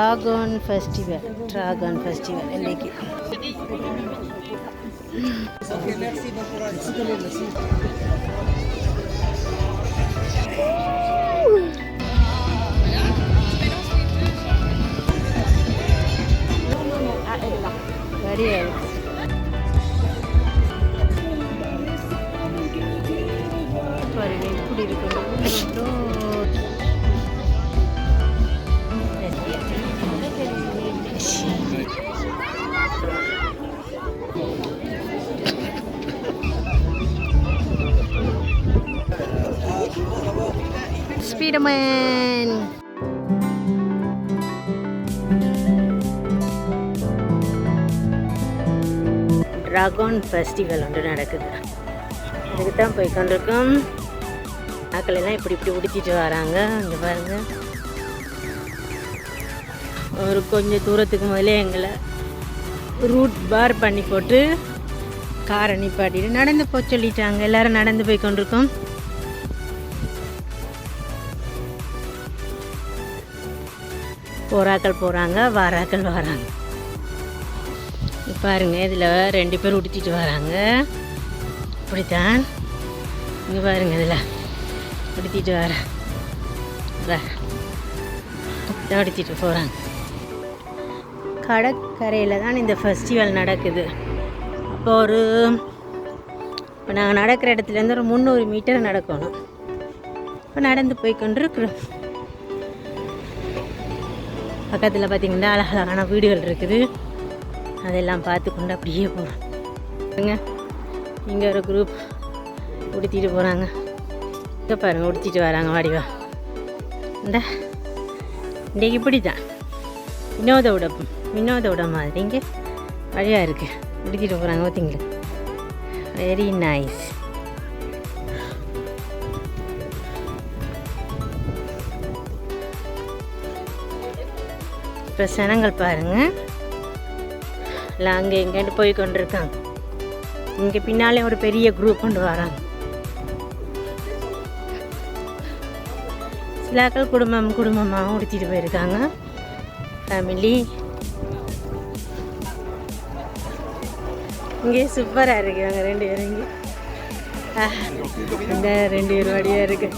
Dragon festival இன்னைக்கு. பாருங்க இப்படி இருக்கணும். ஸ்பீடர்மேன் ட்ராகன் ஃபெஸ்டிவல் ஒன்று நடக்குது. இதுக்கு தான் போய் கொண்டிருக்கோம். ஆக்கள் எல்லாம் இப்படி உடுத்திட்டு வராங்க. இங்கே பாருங்க, ஒரு கொஞ்சம் தூரத்துக்கு முதலே எங்களை ரூட் பார் பண்ணி போட்டு காரை நிப்பாட்டிட்டு நடந்து போக சொல்லிட்டாங்க. எல்லோரும் நடந்து போய் கொண்டிருக்கோம். போராக்கள் போகிறாங்க, வாராக்கள் வராங்க. பாருங்க, இதில் 2 பேர் உடுத்திட்டு வராங்க. இப்படித்தான் இங்கே பாருங்க, இதில் உடுத்திட்டு உடுத்திட்டு போகிறாங்க. கடற்கரையில் தான் இந்த ஃபெஸ்டிவல் நடக்குது. அப்போ இப்போ நாங்கள் நடக்கிற இடத்துலேருந்து ஒரு 300 மீட்டர் நடக்கணும். இப்போ நடந்து போய் கொண்டிருக்கிறோம். பக்கத்தில் பார்த்திங்கன்னா அழகான வீடுகள் இருக்குது. அதெல்லாம் பார்த்து கொண்டு அப்படியே போகிறோம். இங்கே ஒரு குரூப் உடுத்திட்டு போகிறாங்க. இங்கே பாருங்கள், உடுத்திட்டு வராங்க. வாடிவா இன்றைக்கு இப்படி தான் வினோத விட மாதிரி இங்கே வழியாக இருக்குது. உடுத்திட்டு போகிறாங்க. பார்த்தீங்களா, வெரி நைஸ். இப்போ சனங்கள் பாருங்கள் எல்லாம் அங்கே எங்கேட்டு போய் கொண்டிருக்காங்க. இங்கே பின்னாலே ஒரு பெரிய குரூப் கொண்டு வராங்க. சிலாக்கள் குடும்பமாக உடுத்திட்டு போயிருக்காங்க. ஃபேமிலி இங்கே சூப்பராக இருக்கு. அவங்க 2 பேரும் இங்கே இந்த 2 பேர் வடியாக இருக்கு.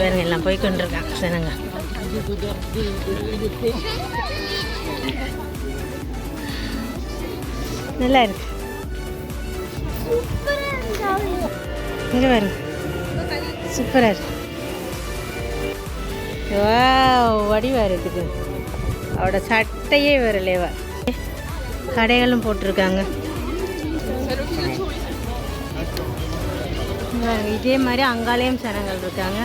பாருங்க, எல்லாம் போய் கொண்டிருக்காங்க சனங்க. நல்லா இருக்கு. இங்க பாருங்க, சூப்பரா இருக்கு. வடிவா இருக்குது. அவட சட்டையே வரலேவா. கடைகளும் போட்டிருக்காங்க. இதே மாதிரி அங்காலேயும் சனங்கள் இருக்காங்க.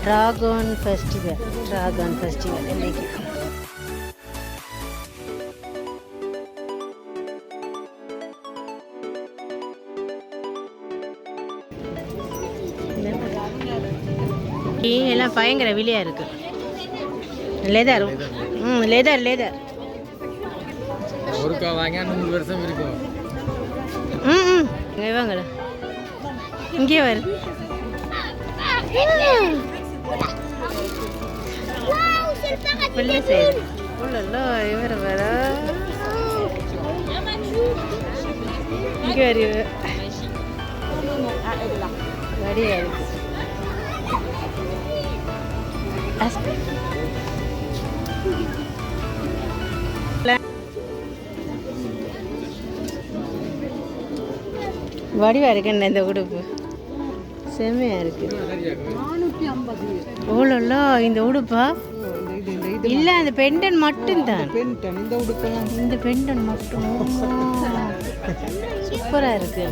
ட்ராகன் ஃபெஸ்டிவல் இன்னைக்கு. எல்லாம் பயங்கர விலையா இருக்கு. லெதர் ஒருக்கா வாங்க 100 வருஷம் இருக்கும். வாங்கல இங்கே வரு. பிள்ளை செய்யுது. இவர் வர இங்கே வரு. வடியா இருக்கு. வடிவா இருக்குன்னு இந்த உடுப்பு செம்மையா இருக்கு. 450. ஓலோ, இந்த உடுப்பா இல்ல, அந்த பெண்டன் மட்டும்தான். இந்த பெண்டன் மட்டும் சூப்பரா இருக்கு.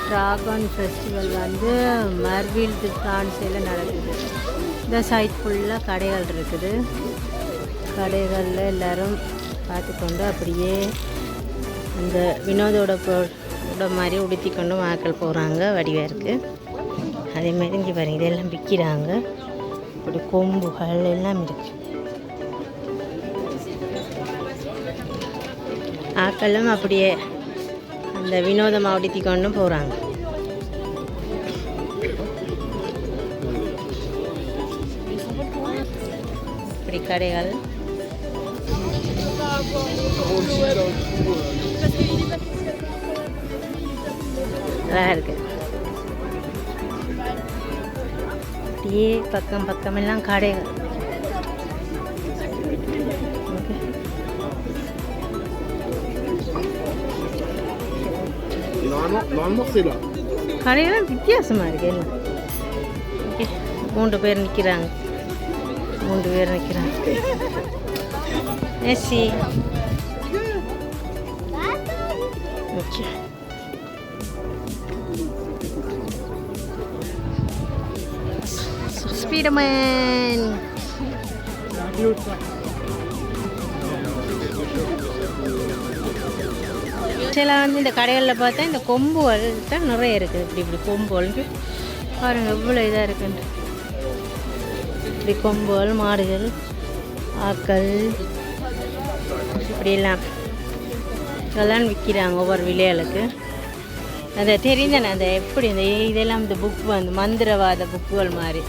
ட்ராகன் ஃபெஸ்டிவல் வந்து மர்வீல்டு ஃப்ரான்ஸில் நடக்குது. இந்த சைட் ஃபுல்லாக கடைகள் இருக்குது. கடைகளில் எல்லோரும் பார்த்துக்கொண்டு அப்படியே அந்த வினோதோட மாதிரி உடுத்தி கொண்டு மக்கள் போகிறாங்க. வடிவாக இருக்குது. அதேமாதிரி இங்கே பாருங்க, இதெல்லாம் விற்கிறாங்க. அப்படி கொம்புகள் எல்லாம் இருக்குது. ஆக்களும் அப்படியே அந்த வினோதமாக உடுத்தி கொண்டு போகிறாங்க. இப்படி கடைகள் அழகாக இருக்கு. அப்படியே பக்கம் பக்கமெல்லாம் கடைகள். கடையெல்லாம் வித்தியாசமாக இருக்கு எல்லாம். ஓகே, 3 பேர் நிற்கிறாங்க. 3 பேர் நிற்கிறாங்க. Messi okay. ஸ்பீடர்மேன் சில வந்து இந்த கடைகளில் பார்த்தா இந்த கொம்புகள் தான் நிறைய இருக்குது. இப்படி கொம்புகள் பாருங்கள் எவ்வளோ இதாக இருக்குன்ட்டு. இப்படி கொம்புகள், மாடுகள், ஆக்கள் இப்படியெல்லாம் இதெல்லாம் விற்கிறாங்க ஒவ்வொரு விலைகளுக்கு. அந்த தெரிந்தன அந்த எப்படி இந்த இதெல்லாம் இந்த புக் வந்து மந்திரவாத புக்குகள் மாதிரி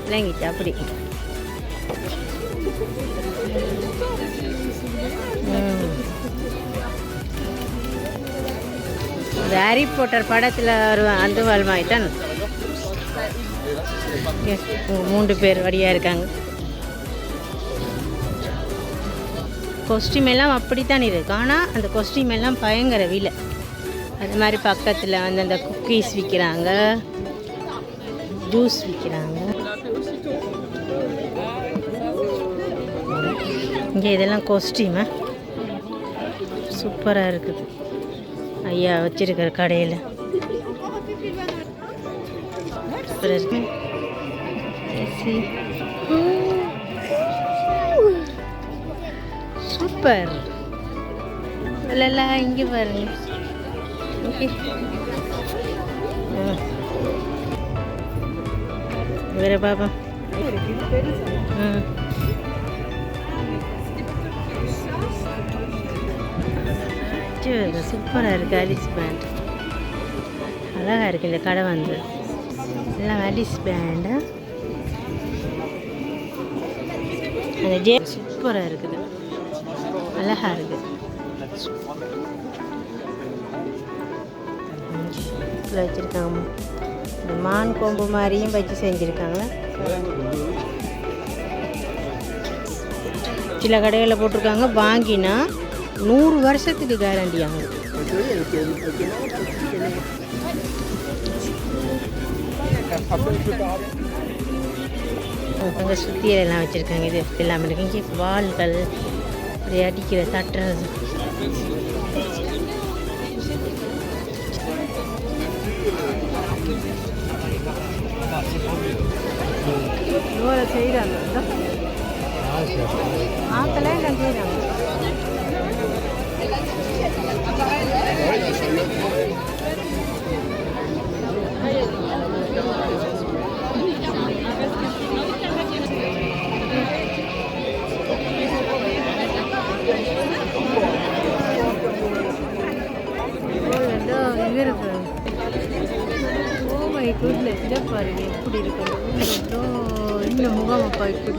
விளங்கிச்சு. அப்படி இந்த ஹாரி பாட்டர் படத்தில் வருவான் அந்த வாழ்மாயிட்டான். 3 பேர் வழியாக இருக்காங்க. கொஸ்டியூம் எல்லாம் அப்படித்தான் இருக்கு. ஆனால் அந்த கொஸ்டியூம் எல்லாம் பயங்கர விலை. அது மாதிரி பக்கத்தில் வந்து அந்த குக்கீஸ் விற்கிறாங்க, ஜூஸ் விற்கிறாங்க. இங்கே இதெல்லாம் கொஸ்டியூமா சூப்பராக இருக்குது. ஐயா வச்சிருக்கிற கடையில் சூப்பர். இல்லைல்ல இங்கே பாருங்க. ஓகே, வேறு பாப்பா. சூப்பராக இருக்குது. அலிஸ் பேண்ட் அழகாக இருக்குது. இந்த கடை வந்து எல்லாம் அலிஸ் பேண்டா. அந்த ஜே சூப்பராக இருக்குது, அழகாக இருக்குது. வச்சுருக்காங்க இந்த மான் கொம்பு மாதிரியும் வச்சு செஞ்சுருக்காங்களா. சில கடைகளில் போட்டிருக்காங்க வாங்கினா 100 வருஷத்துக்கு கேரண்டி ஆகும். அங்கே சுத்தியெல்லாம் வச்சுருக்காங்க. இது எல்லாமே இருக்கு. இங்கே வாள்கள் அப்படி அடிக்கிற தட்டுறது. இவ்வளோ செய்கிறாங்க. ஆக்கெல்லாம் எல்லாம் செய்கிறாங்க. இங்கே இருக்கு. ஓ மை குட்னஸ், இதை பாருங்க எப்படி இருக்கு. இந்த முகம் அப்பா இப்படி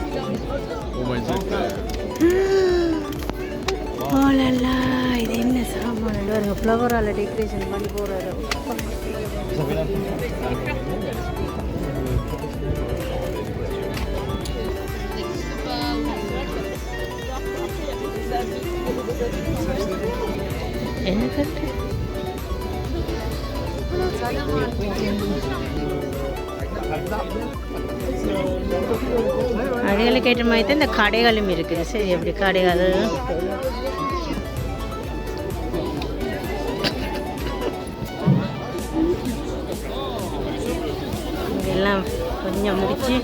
ஓலல்லா. இது என்ன சாமான் பாருங்க. ஃப்ளவரால் டெக்கரேஷன் பண்ணி போடுறாரு. என்ன கட்டு அடையாளம் கேட்ட மாதிரி தான் இந்த கடைகளும் இருக்குது. சரி, அப்படி கடைகள் எல்லாம் கொஞ்சம் முடிச்சு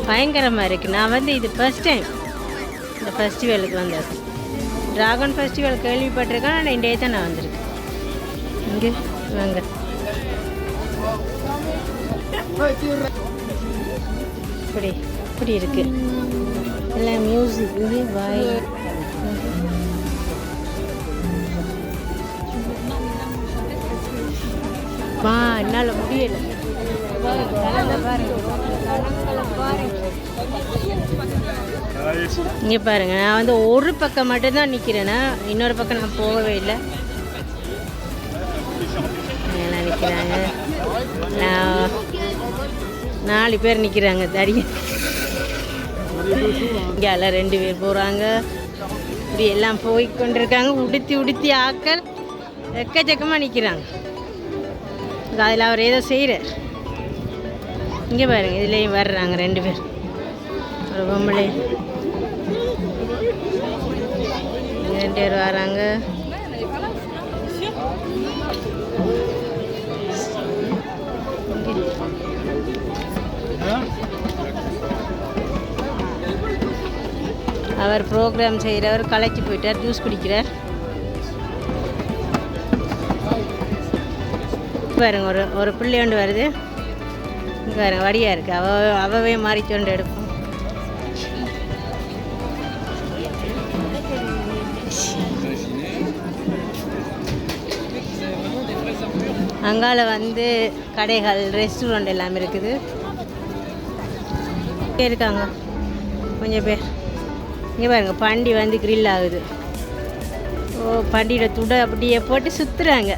பயங்கரமாக இருக்குது. நான் வந்து இது ஃபர்ஸ்ட் டைம் இந்த ஃபெஸ்டிவலுக்கு வந்தது. ட்ராகன் ஃபெஸ்டிவல் கேள்விப்பட்டிருக்கேன், ஆனால் இன்றைய தான் நான் வந்திருக்கேன். இங்கே வாங்க. இப்படி இருக்கு எல்லாம் மியூசிக். இது வாய் என்னால் முடியலை. இங்கே பாருங்க, நான் வந்து ஒரு பக்கம் மட்டும்தான் நிற்கிறேன்னா, இன்னொரு பக்கம் நான் போகவே இல்லை. எல்லாம் நிற்கிறாங்க, 4 பேர் நிற்கிறாங்க தடி. இங்கே 2 பேர் போகிறாங்க. இப்படி எல்லாம் போய்கொண்டிருக்காங்க. உடுத்தி ஆக்கள் எக்கச்சக்கமாக நிற்கிறாங்க. அதில் அவர் ஏதோ செய்கிறார். இங்கே பாருங்க, இதுலேயும் வர்றாங்க 2 பேர். ஒரு பொம்பளை 2 பேர் வராங்க. அவர் ப்ரோக்ராம் செய்கிறவர் களைச்சி போயிட்டார், ஜூஸ் குடிக்கிறார். பாருங்க, ஒரு பிள்ளை ஒன்று வருது. இங்கே பாருங்க, வடியாக இருக்குது. அவவே மாறி சொண்டு எடுப்போம். அங்கால வந்து கடைகள், ரெஸ்டாரண்ட் எல்லாம் இருக்குது. இருக்காங்க கொஞ்சம் பேர். இங்கே பாருங்க, பண்டி வந்து கிரில் ஆகுது. பண்டியோட துடை அப்படியே போட்டு சுற்றுறாங்க.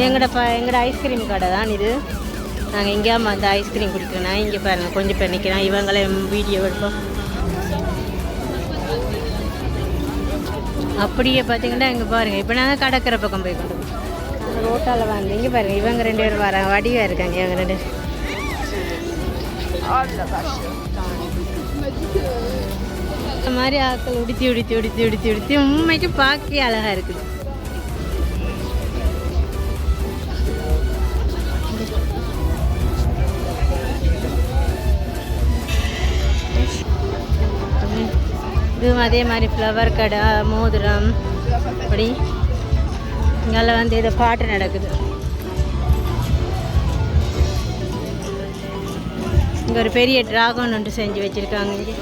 எங்களோட ஐஸ்கிரீம் கடை தான் இது. நாங்கள் எங்கேயாமல் அந்த ஐஸ்கிரீம் குடிக்கிறோம். நான் இங்கே பாருங்கள், கொஞ்சம் பேர் நிற்கிறேன். இவங்களே வீடியோ எடுப்போம். அப்படியே பார்த்தீங்கன்னா இங்கே பாருங்கள், இப்போ நாங்கள் கடற்கரை பக்கம் போய் கொண்டு அந்த ரோட்டால் வந்து இங்கே பாருங்கள், இவங்க 2 பேர் வராங்க. வடிவாக இருக்காங்க இவங்க 2 பேர். இந்த மாதிரி ஆட்கள் உடுத்தி உண்மைக்கு பார்க்க அழகாக இருக்குது. இதுவும் அதே மாதிரி ஃப்ளவர் கடை, மோதிரம், அப்படி இங்கெல்லாம் வந்து இதை பாட்டு நடக்குது. இங்கே ஒரு பெரிய ட்ராகன் ஒன்று செஞ்சு வச்சுருக்காங்க. இங்கே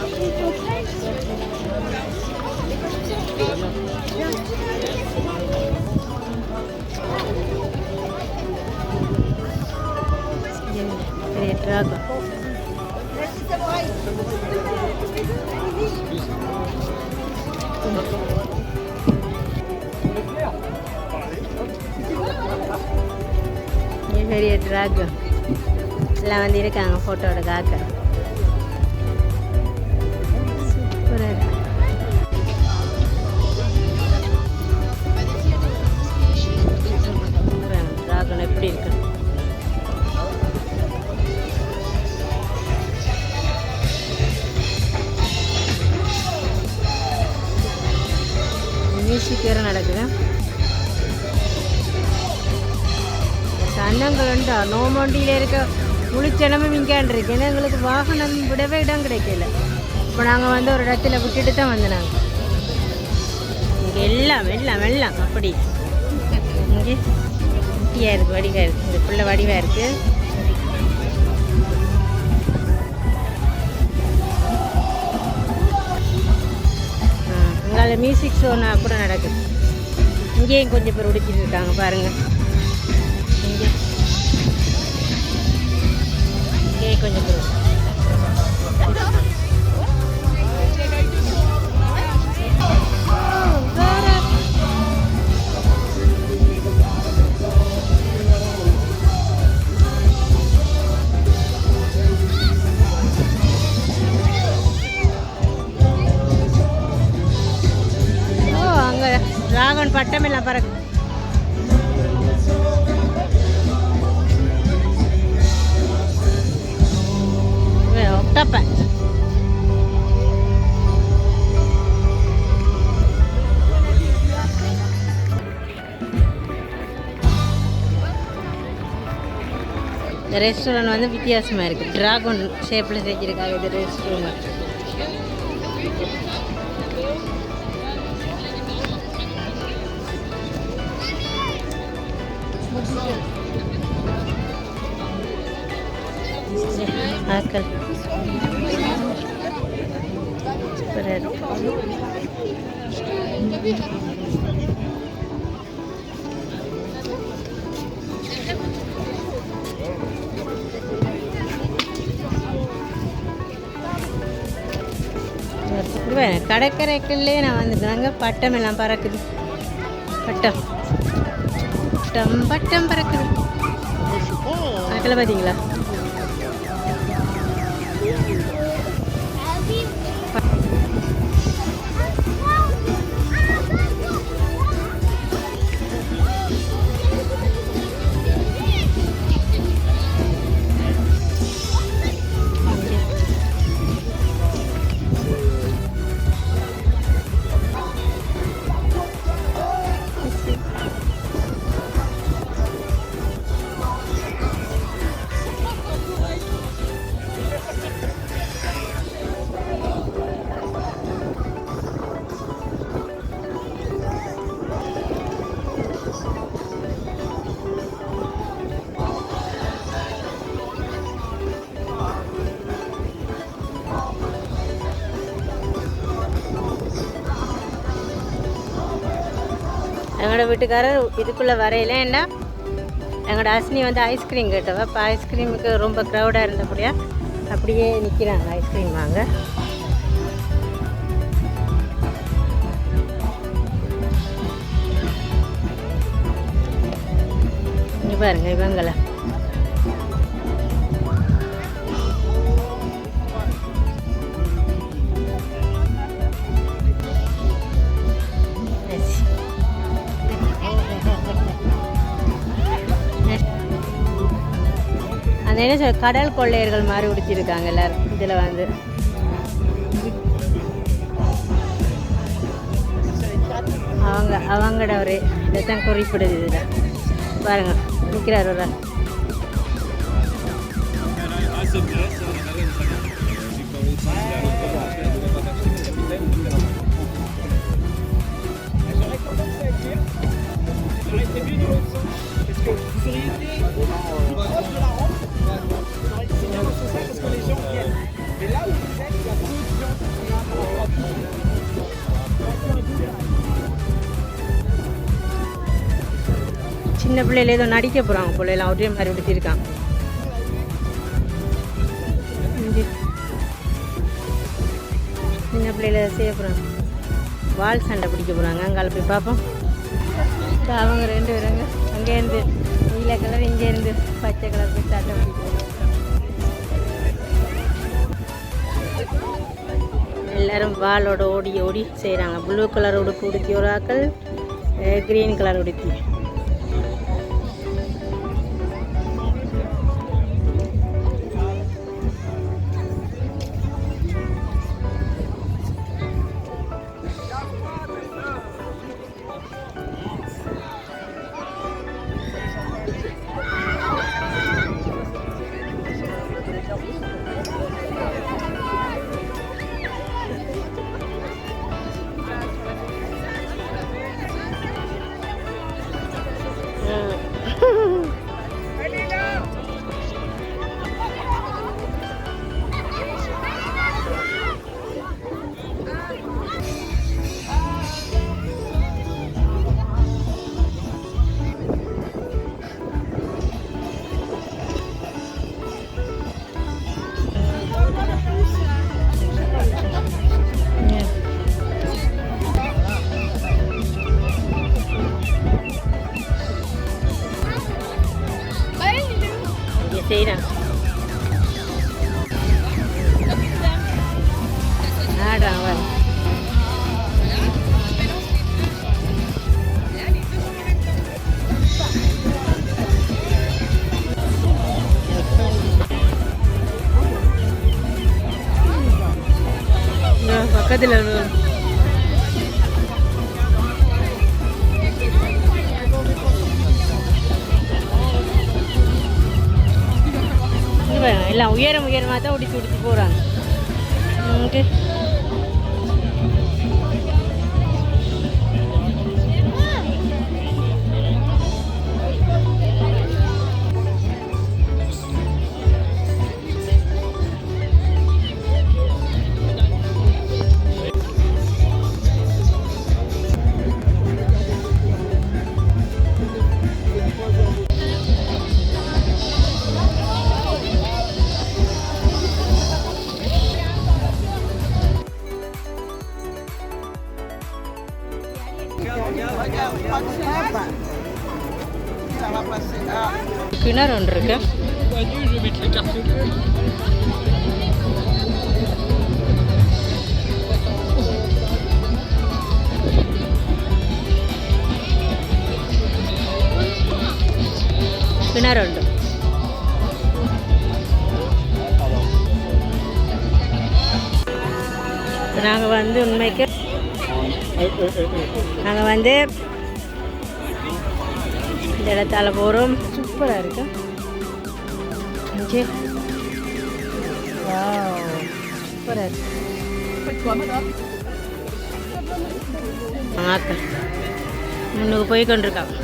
பெரிய ட்ராகன். பெரிய ட்ராகன் எல்லாம் வந்து இருக்காங்க ஃபோட்டோட காக்க. ட்ராகன் எப்படி இருக்கு? மியூசிக் வேறு நடக்குது. சன்னங்களுண்டா நோமண்டியில் இருக்க முழுச்சனமும் இங்கேன்னு இருக்கு. ஏன்னா எங்களுக்கு வாகனம் விடவே இடம் கிடைக்கல. இப்போ நாங்கள் வந்து ஒரு இடத்துல விட்டுட்டு தான் வந்து நாங்கள் இங்கே எல்லாம் அப்படி இங்கே குட்டியாக இருக்குது, வடிவாக இருக்குது. இந்த பிள்ளை வடிவாக இருக்குது. அங்கே மியூசிக் ஷோனா கூட நடக்குது. இங்கேயும் கொஞ்சம் பேர் உடுத்திட்டு இருக்காங்க பாருங்கள். இங்கே கொஞ்சம் பேர் ட்ராகன் பட்டம் எல்லாம் பறக்கு. ஒட்டப்ப இந்த ரெஸ்டாரண்ட் வந்து வித்தியாசமாக இருக்குது. ட்ராகன் ஷேப்பில் செஞ்சுருக்காங்க இது ரெஸ்டாரண்ட். ஆக்கள் சூப்பராக இருக்கு. கடற்கரைக்குள்ளே நான் வந்துட்டாங்க. பட்டம் எல்லாம் பறக்குது. பட்டம் பட்டம் பட்டம் பறக்குது. அதில் பார்த்தீங்களா? எங்களோட வீட்டுக்காரர் இதுக்குள்ளே வரையில என்ன எங்களோட அஸ்னி வந்து ஐஸ்கிரீம் கேட்டவா. இப்போ ஐஸ்கிரீமுக்கு ரொம்ப க்ரௌடாக இருந்தபடியா அப்படியே நிற்கிறாங்க ஐஸ்கிரீம் வாங்க. இங்கே பாருங்க இவங்களை அந்த என்ன சொல்ல கடல் கொள்ளையர்கள் மாதிரி உடுத்திருக்காங்க எல்லாரும். இதில் வந்து அவங்களோட ஒரு இதைத்தான் குறிப்பிடுது. இதில் பாருங்க நிற்கிறார் ஒரு சின்ன பிள்ளையில ஏதோ நடிக்க போகிறாங்க பிள்ளைலாம் ஒரே மாதிரி உடுத்திருக்காங்க. சின்ன பிள்ளையில செய்ய போகிறாங்க. வால் சண்டை பிடிக்க போகிறாங்க. அங்கால போய் பார்ப்போம். அவங்க ரெண்டு பேருங்க அங்கேருந்து நீல கலர், இங்கேருந்து பச்சை கலர் போய் சண்டை பிடிக்கிறாங்க. எல்லோரும் வாலோட ஓடி ஓடி செய்கிறாங்க. ப்ளூ கலர் உடுப்பு உடுத்தி ஒரு ஆக்கள், க்ரீன் கலர் உடுத்தி. செய்கிறாங்க ஆடுறாங்க. பக்கத்தில் எல்லாம் உயரமாக தான் உடுத்தி போகிறாங்க. ஓகே, கிணறு ஒன்று இருக்கு. கிணறு உண்டு. நாங்கள் வந்து உண்மைக்கு நாங்கள் வந்து இந்த இடத்தால போகிறோம். சூப்பராக இருக்கு. சூப்பராக இருக்கு. ஆக்கள் முன்னுக்கு போய் கொண்டிருக்காங்க.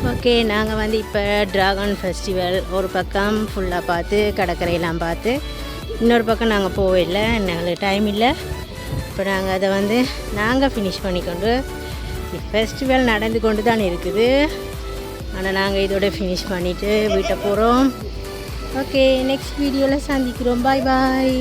ஓகே, நாங்கள் வந்து இப்போ ட்ராகன் ஃபெஸ்டிவல் ஒரு பக்கம் ஃபுல்லாக பார்த்து கடற்கரையெல்லாம் பார்த்து, இன்னொரு பக்கம் நாங்கள் போகவில்லை, எங்களுக்கு டைம் இல்லை. இப்போ நாங்கள் அதை வந்து நாங்கள் ஃபினிஷ் பண்ணிக்கொண்டு ஃபெஸ்டிவல் நடந்து கொண்டு தான் இருக்குது. ஆனால் நாங்கள் இதோட ஃபினிஷ் பண்ணிவிட்டு வீட்டை போகிறோம். ஓகே, நெக்ஸ்ட் வீடியோவில் சந்திக்கிறோம். பாய் பாய்.